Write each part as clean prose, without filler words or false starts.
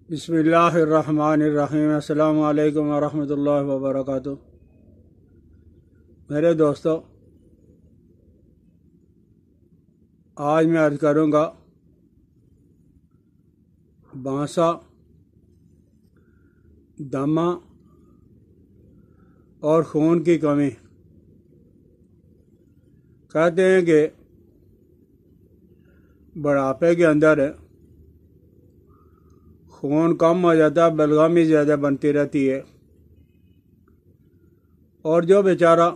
بسم اللہ الرحمن الرحیم۔ السلام علیکم ورحمۃ اللہ وبرکاتہ۔ میرے دوستو، آج میں عرض کروں گا بانسا، دمہ اور خون کی کمی۔ کہتے ہیں کہ بڑھاپے کے اندر خون کم ہو جاتا ہے، بلغمی زیادہ بنتی رہتی ہے، اور جو بیچارہ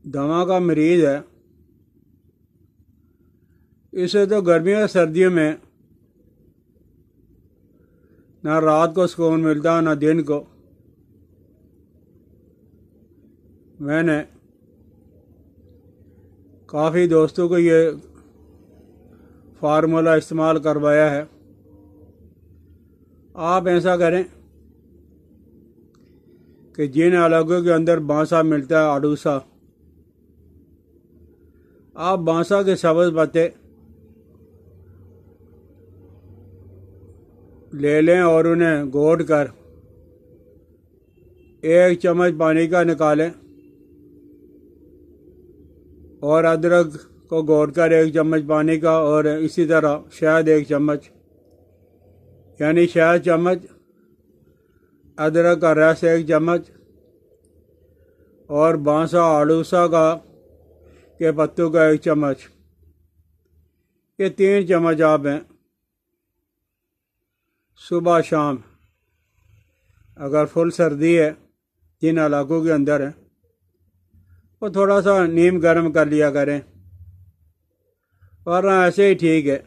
دمہ کا مریض ہے اسے تو گرمیوں اور سردیوں میں نہ رات کو سکون ملتا نہ دن کو۔ میں نے کافی دوستوں کو یہ فارمولہ استعمال کروایا ہے۔ آپ ایسا کریں کہ جن علاقوں کے اندر بانسا ملتا ہے، اڈوسا، آپ بانسا کے سبز پتے لے لیں اور انہیں گھوٹ کر 1 چمچ پانی کا نکالیں، اور ادرک کو گھوٹ کر 1 چمچ پانی کا، اور اسی طرح شہد 1 چمچ، یعنی شہد چمچ، ادرک کا رس 1 چمچ، اور بانسا اڈوسا کے پتوں کا 1 چمچ، یہ 3 چمچ آپ ہیں صبح شام، اگر فل سردی ہے جن علاقوں کے اندر ہے وہ تھوڑا سا نیم گرم کر لیا کریں، ورنہ ایسے ہی ٹھیک ہے،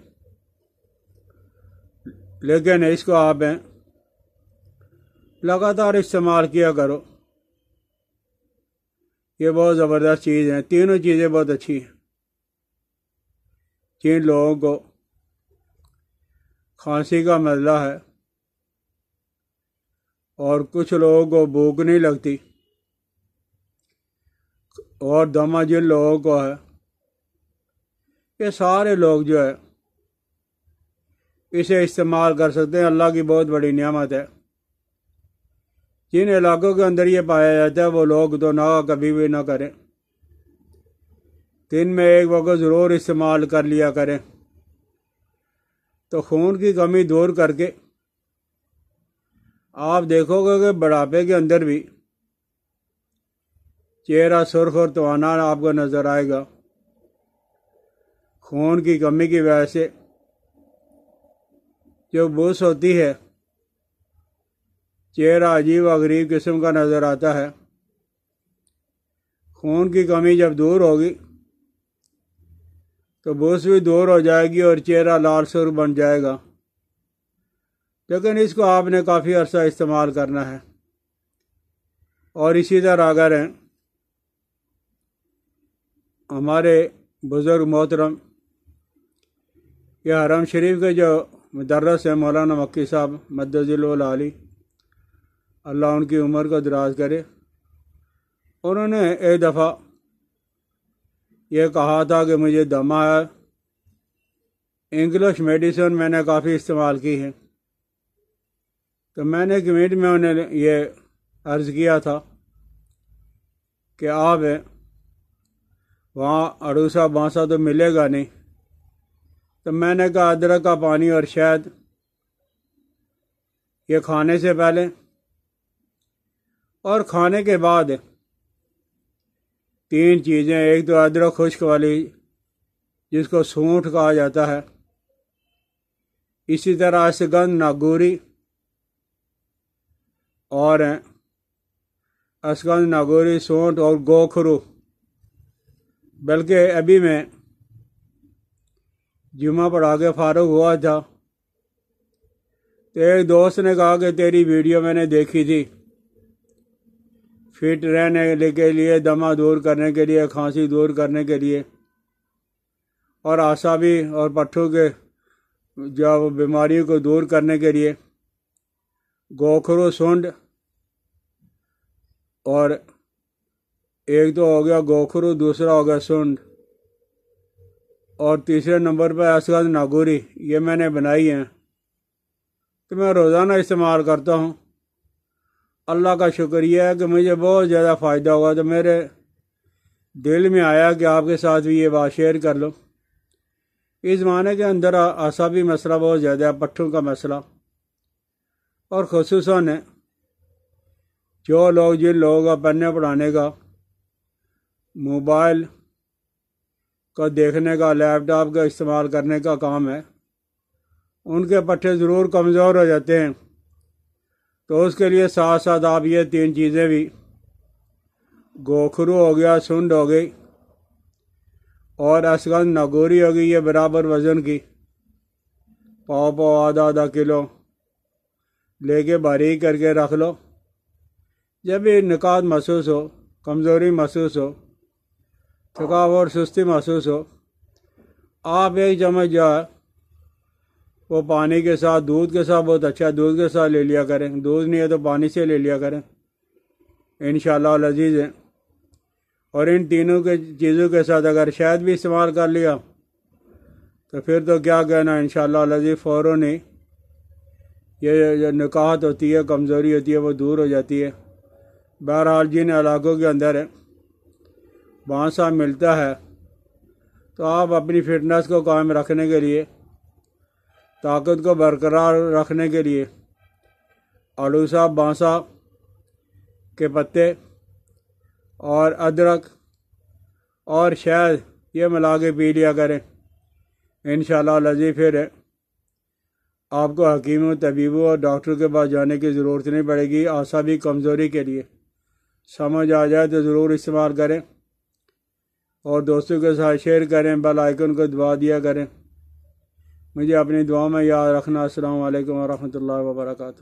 لیکن اس کو آپ لگاتار استعمال کیا کرو۔ یہ بہت زبردست چیز ہے، تینوں چیزیں بہت اچھی ہیں۔ جن لوگوں کو کھانسی کا مسئلہ ہے اور کچھ لوگوں کو بھوک نہیں لگتی، اور دمہ جن لوگوں کو ہے، یہ سارے لوگ جو ہے اسے استعمال کر سکتے ہیں۔ اللہ کی بہت بڑی نعمت ہے۔ جن علاقوں کے اندر یہ پایا جاتا ہے وہ لوگ تو نہ کبھی بھی نہ کریں، دن میں 1 وقت ضرور استعمال کر لیا کریں، تو خون کی کمی دور کر کے آپ دیکھو گے کہ بڑھاپے کے اندر بھی چہرہ سرخ اور توانا آپ کو نظر آئے گا۔ خون کی کمی کی وجہ سے جو بوس ہوتی ہے، چہرہ عجیب و غریب قسم کا نظر آتا ہے۔ خون کی کمی جب دور ہوگی تو بوس بھی دور ہو جائے گی اور چہرہ لال سرخ بن جائے گا، لیکن اس کو آپ نے کافی عرصہ استعمال کرنا ہے۔ اور اسی طرح اگر ہمارے بزرگ محترم یہ حرم شریف کے جو مدرس ہیں مولانا مکی صاحب مدد العالی، اللہ ان کی عمر کو دراز کرے، انہوں نے ایک دفعہ یہ کہا تھا کہ مجھے دمہ ہے، انگلش میڈیسن میں نے کافی استعمال کی ہے، تو میں نے کمیٹ میں انہیں یہ عرض کیا تھا کہ آپ وہاں اڈوسا بانسا تو ملے گا نہیں، تو میں نے کہا ادرک کا پانی اور شہد یہ کھانے سے پہلے اور کھانے کے بعد 3 چیزیں، ایک تو ادرک خشک والی جس کو سونٹھ کہا جاتا ہے، اسی طرح اسگندھ ناگوری، اور اسگندھ ناگوری، سونٹھ اور گوکھرو۔ بلکہ ابھی میں جمعہ پڑھا کے فارغ ہوا تھا تو ایک دوست نے کہا کہ تیری ویڈیو میں نے دیکھی تھی، فٹ رہنے کے لیے، دمہ دور کرنے کے لیے، کھانسی دور کرنے کے لیے، اور اعصابی اور پٹھوں کے جو بیماریوں کو دور کرنے کے لیے گوکھرو، سونڈ، اور ایک تو ہو گیا گوکھرو، دوسرا ہو گیا سونڈ، اور تیسرے نمبر پہ اسگندھ ناگوری، یہ میں نے بنائی ہیں۔ کہ میں روزانہ استعمال کرتا ہوں۔ اللہ کا شکریہ ہے کہ مجھے بہت زیادہ فائدہ ہوا، تو میرے دل میں آیا کہ آپ کے ساتھ بھی یہ بات شیئر کر لوں۔ اس زمانے کے اندر اعصابی مسئلہ بہت زیادہ ہے، پٹھوں کا مسئلہ، اور خصوصاً جن لوگوں کا پڑھنے پڑھانے کا، موبائل کا دیکھنے کا، لیپ ٹاپ کا استعمال کرنے کا کام ہے، ان کے پٹھے ضرور کمزور ہو جاتے ہیں۔ تو اس کے لیے ساتھ ساتھ آپ یہ 3 چیزیں بھی، گوکھرو ہو گیا، سنڈ ہو گئی، اور اسگن نگوری ہو گئی، یہ برابر وزن کی پاؤ آدھا کلو لے کے باریک کر کے رکھ لو۔ جب بھی نکات محسوس ہو، کمزوری محسوس ہو، تھکاوٹ سستی محسوس ہو، آپ 1 چمچ جو ہے وہ پانی کے ساتھ، دودھ کے ساتھ، بہت اچھا دودھ کے ساتھ لے لیا کریں، دودھ نہیں ہے تو پانی سے لے لیا کریں، انشاءاللہ العزیز ہے۔ اور ان تینوں کے چیزوں کے ساتھ اگر شہد بھی استعمال کر لیا تو پھر تو کیا کہنا، انشاءاللہ العزیز فوراً ہی یہ جو نکات ہوتی ہے، کمزوری ہوتی ہے، وہ دور ہو جاتی ہے۔ بہرحال جن علاقوں کے اندر بانسا ملتا ہے تو آپ اپنی فٹنس کو قائم رکھنے کے لیے، طاقت کو برقرار رکھنے کے لیے اڑوسا بانسا کے پتے اور ادرک اور شہد یہ ملا کے پی لیا کریں، انشاءاللہ العزیز پھر آپ کو حکیموں، طبیبوں اور ڈاکٹر کے پاس جانے کی ضرورت نہیں پڑے گی۔ اعصابی کمزوری کے لیے سمجھ آ جائے تو ضرور استعمال کریں، اور دوستوں کے ساتھ شیئر کریں، بیل آئیکن کو دبا دیا کریں۔ مجھے اپنی دعا میں یاد رکھنا۔ السلام علیکم ورحمۃ اللہ وبرکاتہ۔